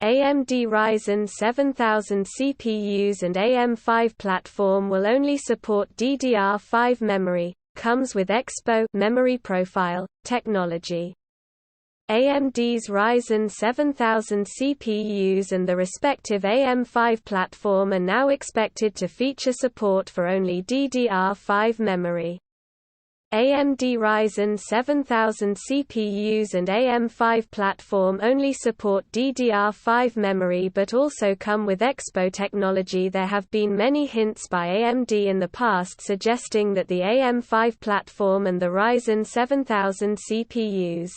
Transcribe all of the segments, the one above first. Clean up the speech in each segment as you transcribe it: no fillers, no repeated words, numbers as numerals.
AMD Ryzen 7000 CPUs and AM5 platform will only support DDR5 memory, comes with EXPO memory profile technology. AMD's Ryzen 7000 CPUs and the respective AM5 platform are now expected to feature support for only DDR5 memory. AMD Ryzen 7000 CPUs and AM5 platform only support DDR5 memory but also come with EXPO technology. There have been many hints by AMD in the past suggesting that the AM5 platform and the Ryzen 7000 CPUs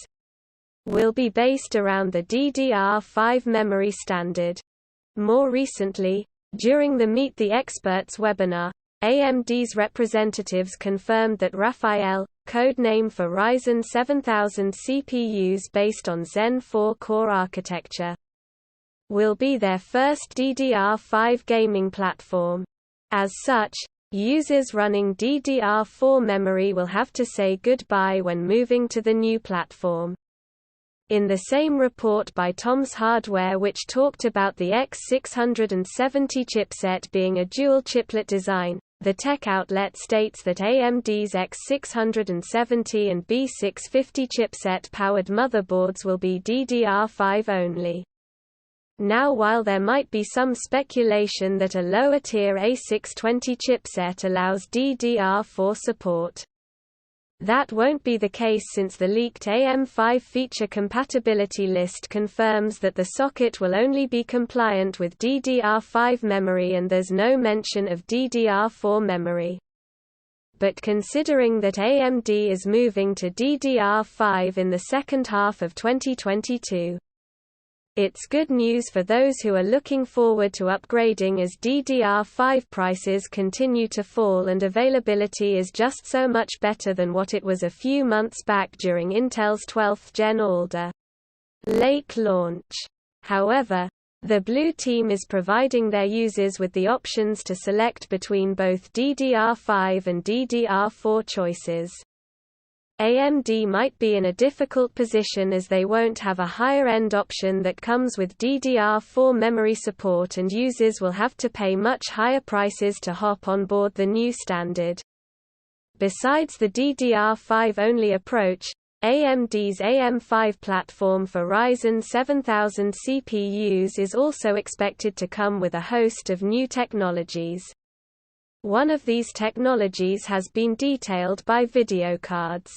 will be based around the DDR5 memory standard. More recently, during the Meet the Experts webinar, AMD's representatives confirmed that Raphael, codename for Ryzen 7000 CPUs based on Zen 4 core architecture, will be their first DDR5 gaming platform. As such, users running DDR4 memory will have to say goodbye when moving to the new platform. In the same report by Tom's Hardware, which talked about the X670 chipset being a dual chiplet design, the tech outlet states that AMD's X670 and B650 chipset-powered motherboards will be DDR5 only. Now, while there might be some speculation that a lower-tier A620 chipset allows DDR4 support, that won't be the case since the leaked AM5 feature compatibility list confirms that the socket will only be compliant with DDR5 memory and there's no mention of DDR4 memory. But considering that AMD is moving to DDR5 in the second half of 2022, it's good news for those who are looking forward to upgrading as DDR5 prices continue to fall and availability is just so much better than what it was a few months back during Intel's 12th Gen Alder Lake launch. However, the Blue Team is providing their users with the options to select between both DDR5 and DDR4 choices. AMD might be in a difficult position as they won't have a higher-end option that comes with DDR4 memory support and users will have to pay much higher prices to hop on board the new standard. Besides the DDR5-only approach, AMD's AM5 platform for Ryzen 7000 CPUs is also expected to come with a host of new technologies. One of these technologies has been detailed by video cards.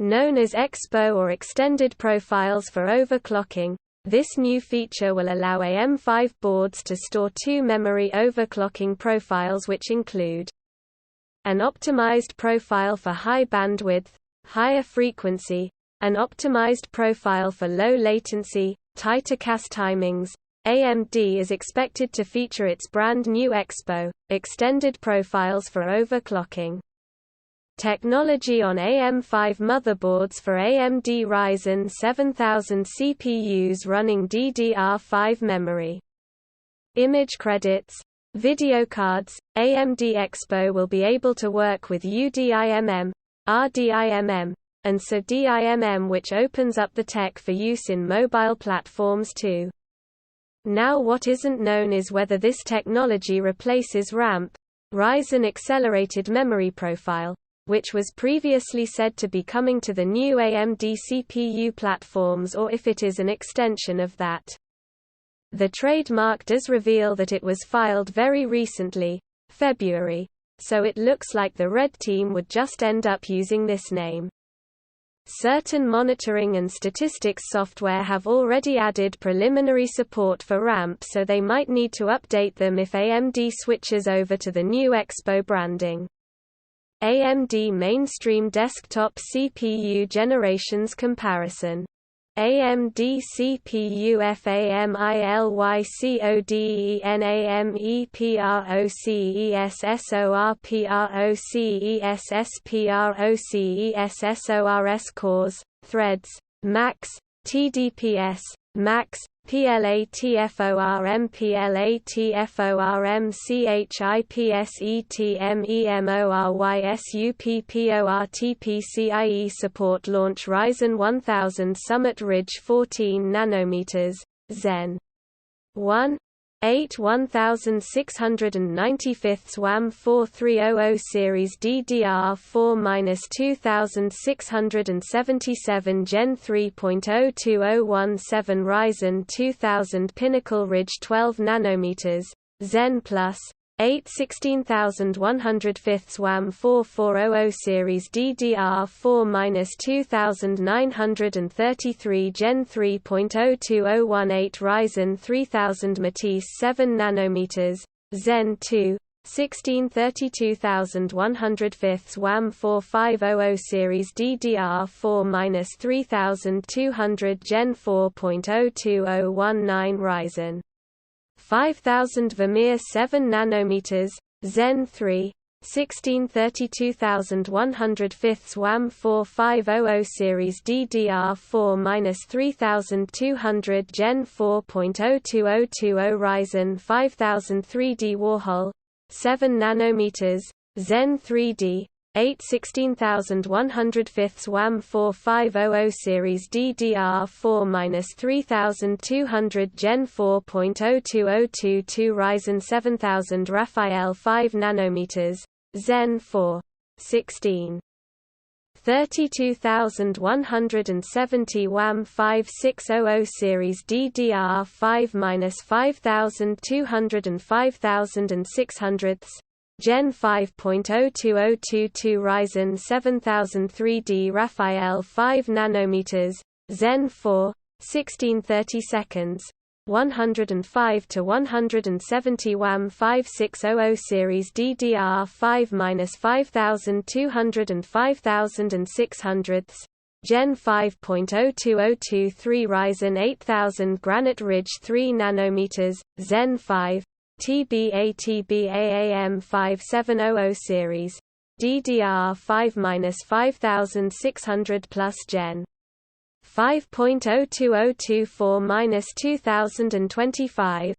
Known as EXPO or extended profiles for overclocking, this new feature will allow AM5 boards to store two memory overclocking profiles which include an optimized profile for high bandwidth, higher frequency, an optimized profile for low latency, tighter CAS timings. AMD is expected to feature its brand new EXPO, extended profiles for overclocking technology on AM5 motherboards for AMD Ryzen 7000 CPUs running DDR5 memory. Image credits. Video cards. AMD EXPO will be able to work with UDIMM, RDIMM, and SODIMM, which opens up the tech for use in mobile platforms too. Now, what isn't known is whether this technology replaces RAMP, Ryzen Accelerated Memory Profile, which was previously said to be coming to the new AMD CPU platforms, or if it is an extension of that. The trademark does reveal that it was filed very recently, February, so it looks like the Red Team would just end up using this name. Certain monitoring and statistics software have already added preliminary support for RAMP, so they might need to update them if AMD switches over to the new EXPO branding. AMD Mainstream Desktop CPU Generations Comparison. AMD CPU FAMILYCODENAME cores, threads, max, TDPS, max, PLATFORM PLATFORM CHIPSETMEMORYSUPPORTPCIe support. Launch Ryzen 1000 Summit Ridge 14 nm, Zen 1/8/1695 WAM 4300 series DDR4-2677 Gen 3.02017 Ryzen 2000 Pinnacle Ridge 12 nm Zen Plus 8/16105 WAM 4400 series DDR4-2933 Gen 3.02018 Ryzen 3000 Matisse 7 nm Zen 2 1632105 WAM 4500 series DDR4-3200 Gen 4.02019 Ryzen 5000 Vermeer 7 nm Zen 3 1632105 WAM 4500 series DDR4-3200 Gen 4.02020 Ryzen 5000 3D Warhol 7 nm Zen 3D 8/16105 WAM 4500 series DDR4-3200 Gen 4.02022 Ryzen 7000 Raphael 5 nm Zen 4 32170 WAM 5600 series DDR5-5200 5600 Gen 5.02022 Ryzen 7000 3D Raphael 5 nm Zen 4 1630 seconds 105 to 170 WAM 5600 series DDR5-5200 5600 Gen 5.02023 Ryzen 8000 Granite Ridge 3 nm Zen 5 TBA AM5 700 series DDR5-5600 plus Gen 5.02024-2025